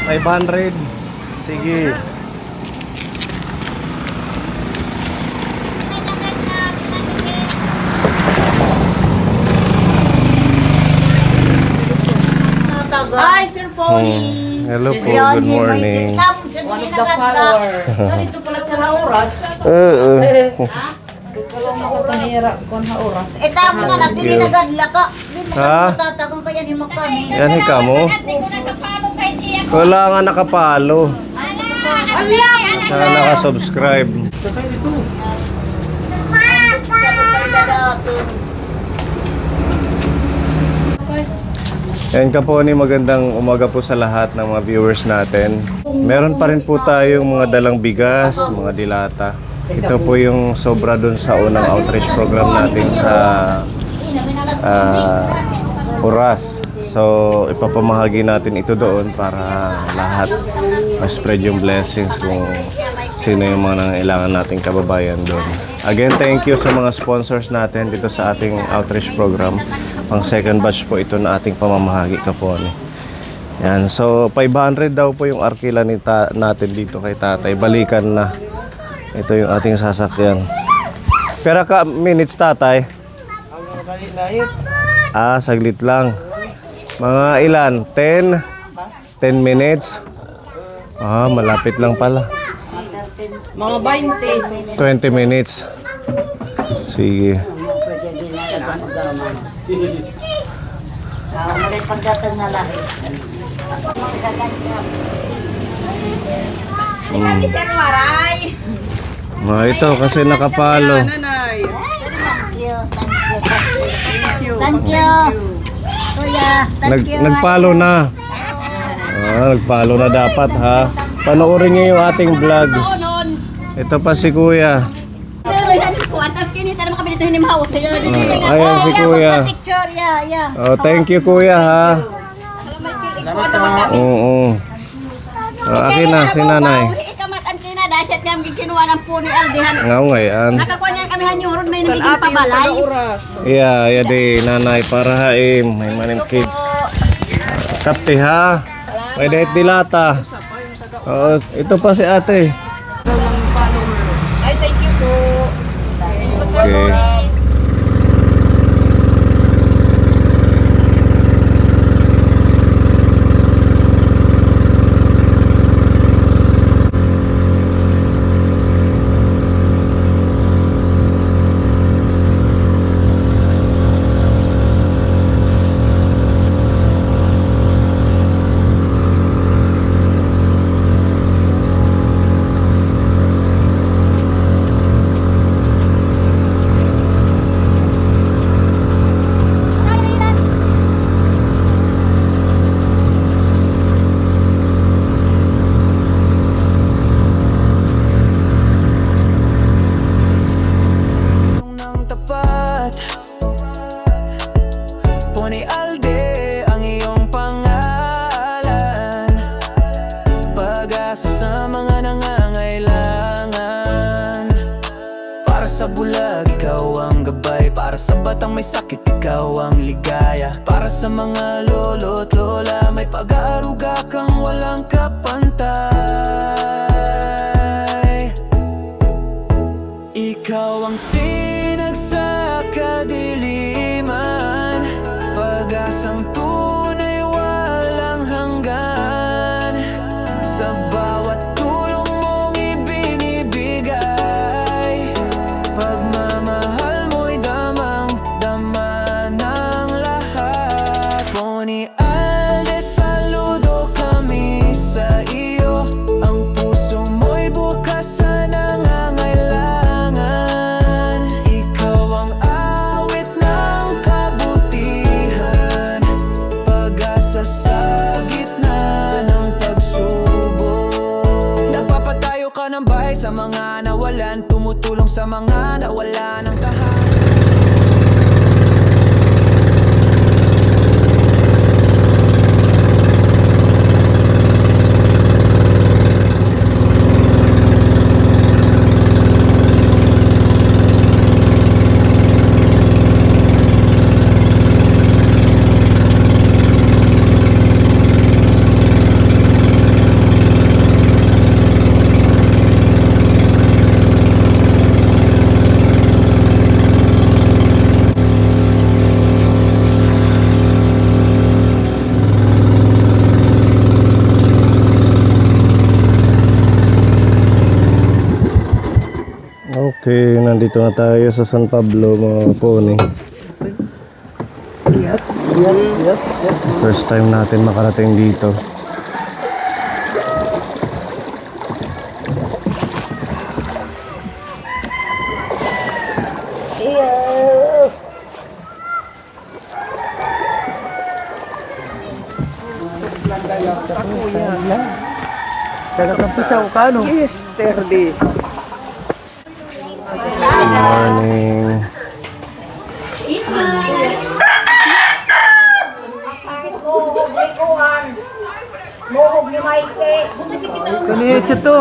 500. Sige. Hi, Sir Pony. Hello po, good morning. One of the follower. Ganito pala ka na oras. Kalong ako kanira kon ha oras. Tamo na nagdili na gadla ka. Ha? Tatagong kaya ni Makami. Yan hika mo. Wala nga nakapalo. Sana naka-subscribe. Yan ka po ni magandang umaga po sa lahat ng mga viewers natin. Meron pa rin po tayong mga dalang bigas, mga dilata. Ito po yung sobra dun sa unang outreach program natin sa Oras. So ipapamahagi natin ito doon para lahat ma-spread yung blessings kung sino yung mga nangailangan nating kababayan doon. Again, thank you sa mga sponsors natin dito sa ating outreach program. Pang second batch po ito na ating pamamahagi kapone. Yan, so 500 daw po yung arkila natin dito kay tatay. Balikan na. Ito yung ating sasakyan. Pero ka minutes tatay? Saglit lang. Mga ilan? 10? 10 minutes? Malapit lang pala. Mga 20. 20 minutes. Sige. May pagdatang na lang. Sir Maray. Ito kasi nakapalo. Nanay. Thank you. Kuya, thank you. Nagpalo na. Nagpalo na dapat ha. Panoorin niyo yung ating vlog. Ito pa si Kuya. Ayan si Kuya. Thank you Kuya ha. Oo. Akin na si Nanay. Ikamatan kina dasyat kami kinuha ng puni aldihan. Ngaw ngayon. Nakakuha niya kami hanyurod may nabiging pabalay. Yeah, di Nanay para haim. May manim kids. Kapti ha. May dahit dilata. Ito pa si ate. Ay, thank you po. Okay. May sakit, ikaw ang ligaya. Para sa mga lolo't lola, may pag-aaruga kang walang kapantay. Ikaw ang sinag sa kadiliman, pag-asang tunay walang hanggan. Sa bawat tulong mong ibinibigay, pagmamahal mo'y damang-dama ng lahat. Pony Alde, saludo kami sa iyo. Ang puso mo'y bukas sa nangangailangan. Ikaw ang awit ng kabutihan, pag-asa sa gitna ng pagsubok. Nagpapatayo ka ng bahay sa mga nawalan, tumutulong sa mga nawalan ng tahanan. Okay, nandito na tayo sa San Pablo mga pony. First time natin makarating dito. Yesterday. Good morning. Mohog ni Maike. Kani siya to.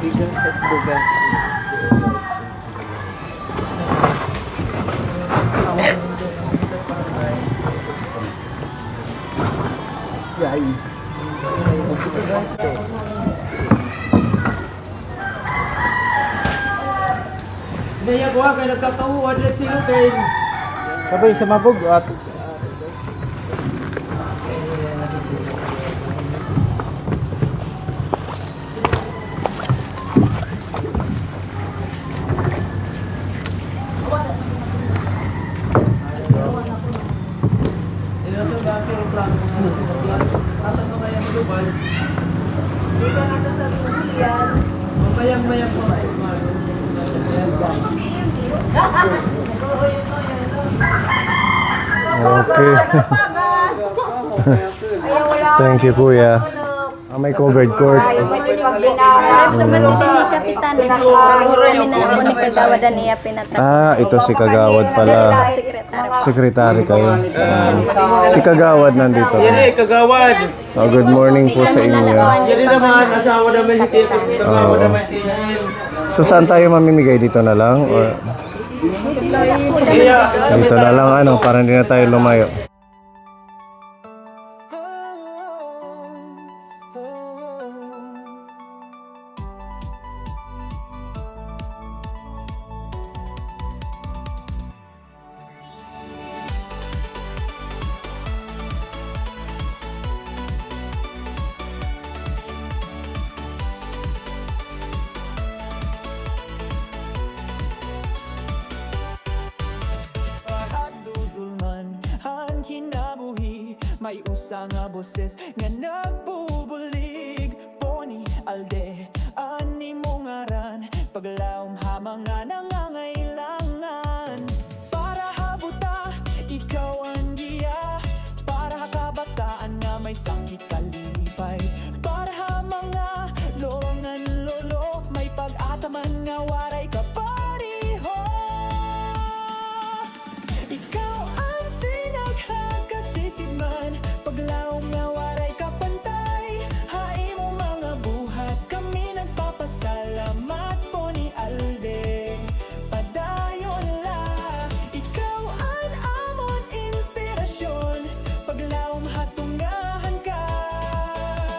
Bigas at bugas. Yay. Daya ko kay nagkatauhan let sila kay sabay sa mabog at Okay. Thank you, Kuya. May covered court. Kapitan, kami na po ni Kagawadan iya pinatapos. Ito si Kagawad pala. Sekretary kayo. Si Kagawad nandito. kagawad. Good morning po sa inyo. Yan naman asawa naman si Tito. Oo. So saan tayo mamimigay? Dito na lang? Or dito na lang para hindi na tayo lumayo. May usa nga boses nga nagbubulig. Pony alde ani mo ngaran, paglaom hamang nga nangangailangan. Para habuta ikaw ang giya, para kabataan nga may sakit kalipay. Para mga longan lolo may pag-ataman nga waray kapariho. Ikaw ang sinaghagasisigman, paglaom nga waray kapantay. Hai mo mga buhat, kami nagpapasalamat po ni Alde. Padayon la, ikaw ang amon inspirasyon, paglaom hatungahan ka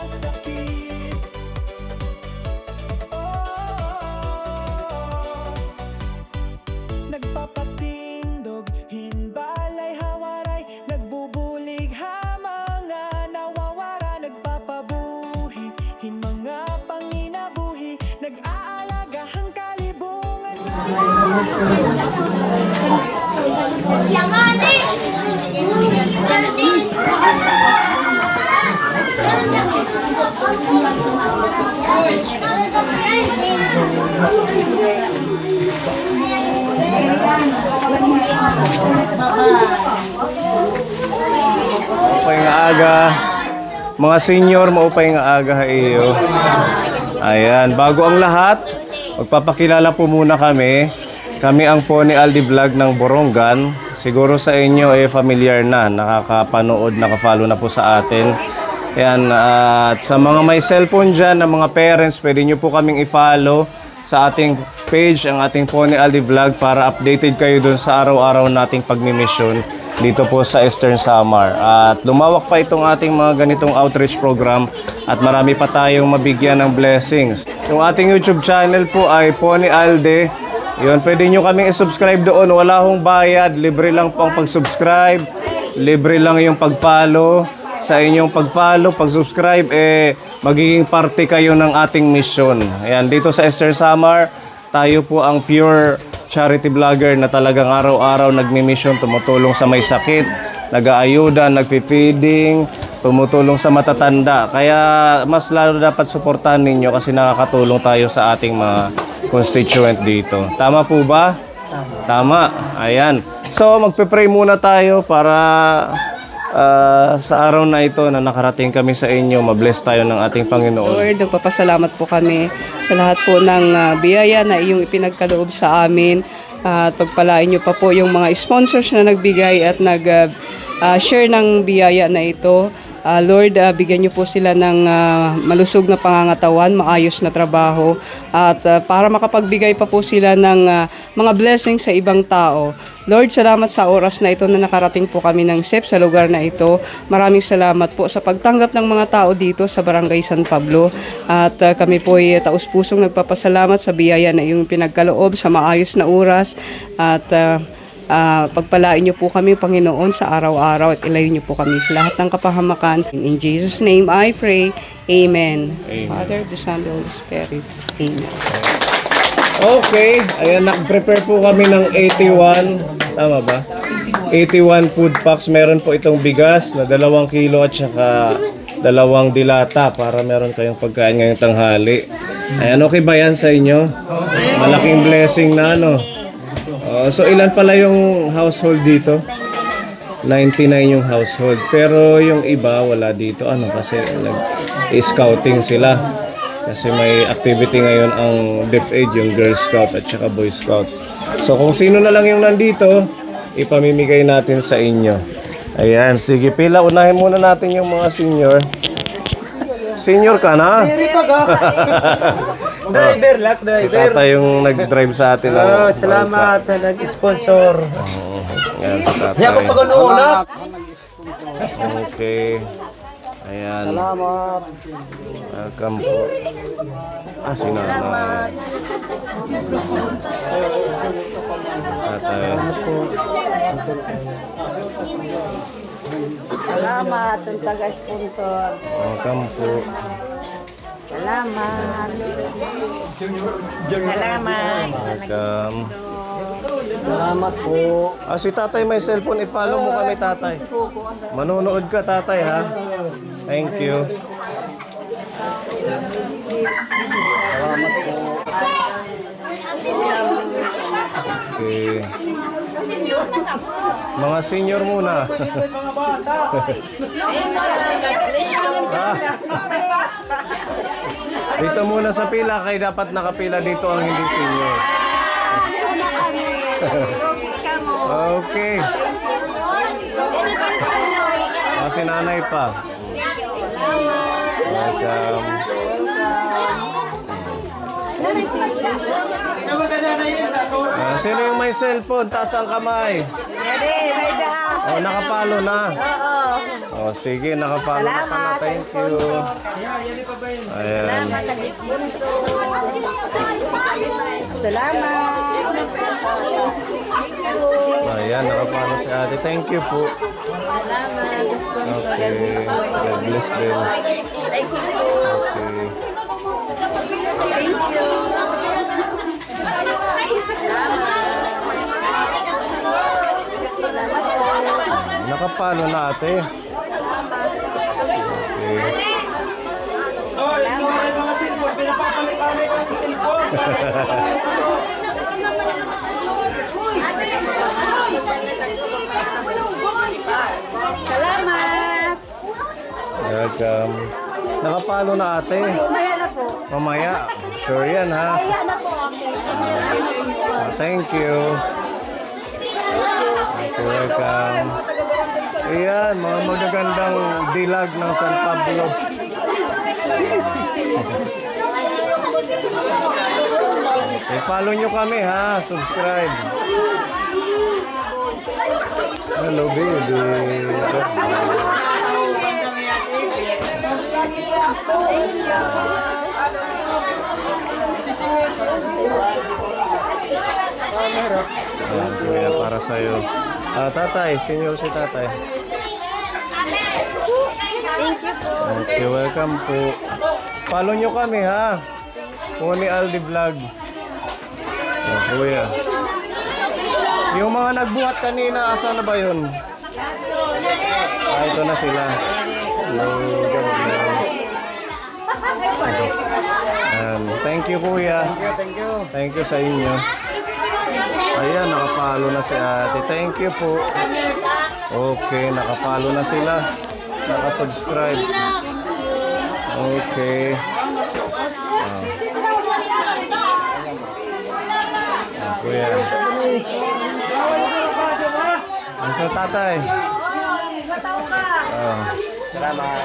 sakit. Nagpapatindog, hinbalay hawaray, nagbubulig hamanga nawawara, nagpapabuhi, hin mga panginabuhi, nag-aalaga hang kalibungan. Okay nga aga. Mga senior, maupay nga aga iyo. Ayan, bago ang lahat, magpapakilala po muna kami. Kami ang Pony Aldi Vlog ng Borongan. Siguro sa inyo familiar na, nakakapanood, nakafollow na po sa atin. Ayan, at sa mga may cellphone dyan, na mga parents, pwede nyo po kaming i-follow sa ating page, ang ating Pony Aldi Vlog, para updated kayo dun sa araw-araw nating pagmimisyon dito po sa Eastern Samar. At lumawak pa itong ating mga ganitong outreach program at marami pa tayong mabigyan ng blessings. Yung ating YouTube channel po ay Pony Aldi. Yun, pwede nyo kaming i-subscribe doon. Wala hong bayad, libre lang po ang pag-subscribe, libre lang yung pag-follow. Sa inyong pag-follow, pag-subscribe, magiging parte kayo ng ating mission. Ayan, dito sa Eastern Samar, tayo po ang pure charity vlogger na talagang araw-araw nagmi-mission, tumutulong sa may sakit, nag-aayuda, nagpi-feeding, tumutulong sa matatanda. Kaya mas lalo dapat suportahan ninyo kasi nakakatulong tayo sa ating mga constituent dito. Tama po ba? Tama. Ayan. So, magpe-pray muna tayo para sa araw na ito na nakarating kami sa inyo, mabless tayo ng ating Panginoon. Lord, nagpapasalamat po kami sa lahat po ng biyaya na iyong ipinagkaloob sa amin. At pagpalain niyo pa po yung mga sponsors na nagbigay at nag-share ng biyaya na ito. Lord, bigyan niyo po sila ng malusog na pangangatawan, maayos na trabaho, at para makapagbigay pa po sila ng mga blessings sa ibang tao. Lord, salamat sa oras na ito na nakarating po kami ng SEP sa lugar na ito. Maraming salamat po sa pagtanggap ng mga tao dito sa Barangay San Pablo. At kami po ay taus-pusong nagpapasalamat sa biyaya na iyong pinagkaloob sa maayos na oras. At pagpalain niyo po kami, Panginoon, sa araw-araw at ilayo niyo po kami sa lahat ng kapahamakan. In Jesus' name I pray. Amen. Amen. Father, the Son, the Holy Spirit. Amen. Okay, ayan, nag-prepare po kami ng 81, tama ba? 81 food packs. Meron po itong bigas na 2 kilo at saka 2 dilata para meron kayong pagkain ngayong tanghali. Ayan, okay ba yan sa inyo? Malaking blessing na ano. So ilan pala yung household dito? 99 yung household. Pero yung iba wala dito, ano, kasi nag-scouting sila. Kasi may activity ngayon ang DepEd, yung Girl Scout at saka Boy Scout. So kung sino na lang yung nandito, ipamimigay natin sa inyo. Ayan, sige pila. Unahin muna natin yung mga senior. Senior ka na? Driver, luck driver. Tata yung nag-drive sa atin. Salamat na nag-sponsor. Ayan, si tatay. Kaya ako pag-una. Okay. Ayan. Salamat. Welcome po. Si nanay. Tatay. Salamat ang taga-sponsor. Welcome po. Salamat. Salamat. Welcome. Salamat po. Si tatay may cellphone. I-follow mo kami, tatay. Manonood ka, tatay, ha? Thank you. Salamat po. Okay. Mga senior muna. Dito muna sa pila, kay dapat nakapila dito ang hindi senior. Okay. Si nanay pa. Welcome. Sino yung may cellphone? Taas ang kamay. Nakapalo na. Sige, nakapalo na ka na. Thank you. Ayan. Salamat. Ayan, nakapalo si ate. Thank you po. Okay. God bless them. Okay. Nakapalo na ate. Okay. Yung mga cellphone, pinapapalit-palit ang cellphone. Salamat. Welcome. Nakapalo na ate. Mamaya na po. Mamaya. Sure yan ha. Kaya na po kami. Thank you. Welcome. Ayan, mga magagandang dilag ng San Pablo. Okay, follow nyo kami ha. Subscribe. Hello baby. Ayan, kuya, para sa'yo. Tatay, senior si tatay. Thank you po. Okay, welcome po. Follow nyo kami ha. Pony Aldi Vlog. Oh, kuya. Yung mga nagbuhat kanina, asa na ba yun? Ito na sila. Hello, God bless. Thank you kuya. Thank you sa inyo. Ayan, nakapalo na si ate. Thank you po. Okay, nakapalo na sila. Nakasubscribe. Okay. Kuya. Ano sa tatay?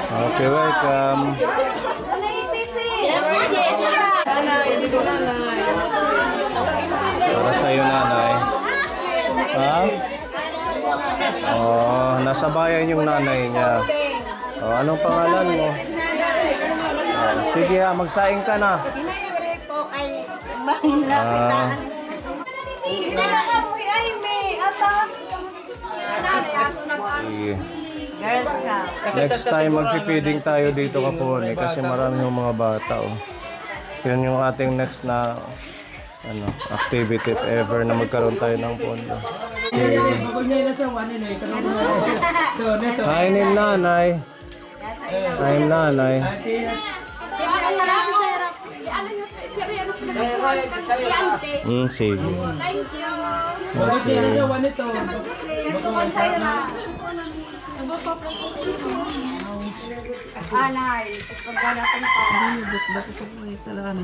Okay, welcome. Para sa'yo, nanay. Ha? Oh, nasa bayan yung nanay niya. Oh, anong pangalan mo? Oh, sige ha, magsaing ka na. Sige. Girls Scout. Next time magpi-feeding tayo dito kapone kasi marami yung mga bata oh. Yun yung ating next na activity if ever na magkaroon tayo ng pondo. Okay. Hi nin nanay. Hi nanay. Sige. Anay, pagbanatan pa.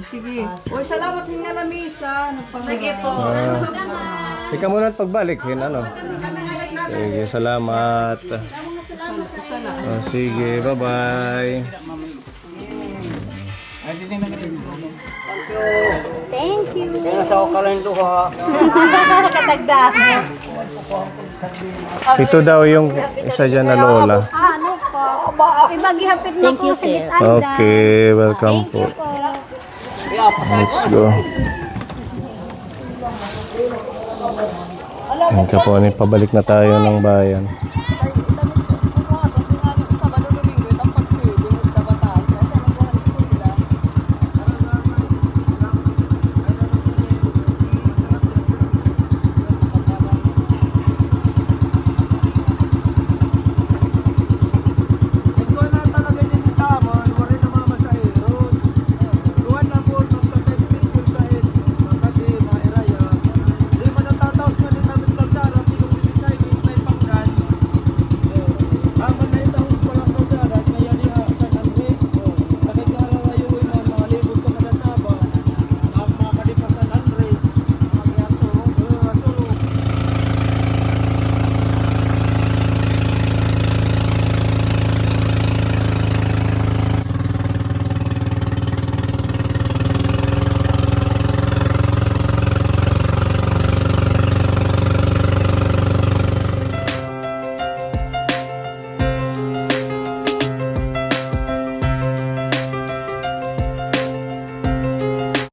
Sige. Uy, salamat ng lamisa. Sige po. Ika muna at pagbalik. Sige, salamat. Sige, bye-bye. Thank you. Nasa ko ka lang luha. Katagda. Ito daw yung isa dyan na lola. Ano po? Ibagihapit na po sa gitanda. Okay, welcome po. Let's go. Yan ka po, pabalik na tayo ng bayan.